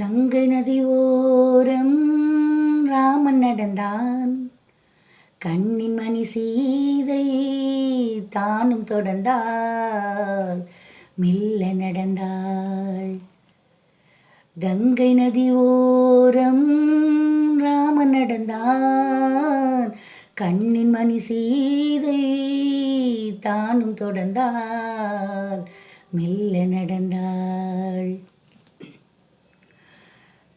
கங்கை நதி ஓரம் ராமன் நடந்தான், கண்ணின் மணி சீதை தானும் தொடர்ந்தாள், மெல்ல நடந்தாள். கங்கை நதி ஓரம் ராமன் நடந்தான், கண்ணின் மணி சீதை தானும் தொடர்ந்தாள், மெல்ல நடந்தாள்.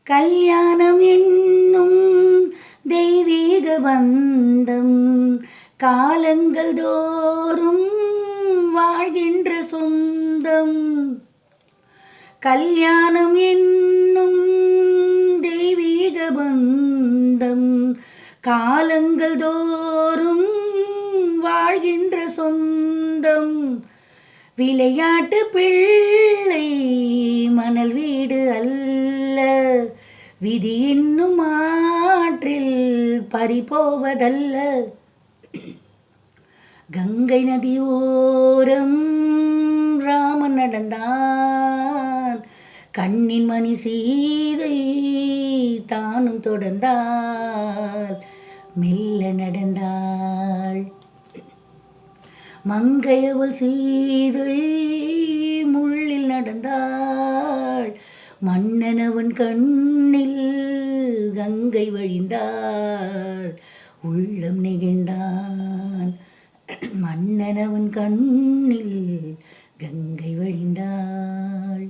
கல்யாணம் என்னும் தெய்வீக பந்தம் காலங்கள் தோறும் வாழ்கின்ற சொந்தம். கல்யாணம் என்னும் தெய்வீக பந்தம் காலங்கள் தோறும் வாழ்கின்ற சொந்தம். விளையாட்டு பிள்ளை மணல் வீடு அல்ல, விதி என்னும் ஆற்றில் பறிபோவதல்ல. கங்கை நதி ஓரம் ராமன் நடந்தான், கண்ணின் மணி சீதை தானும் தொடர்ந்தாள், மெல்ல நடந்தாள். மங்கையவள் சீதை முள்ளில் நடந்தாள், மன்னனவன் கண்ணில் கங்கை வழிந்தாள், உள்ளம் நெகிழ்ந்தான். மன்னனவன் கண்ணில் கங்கை வழிந்தாள்.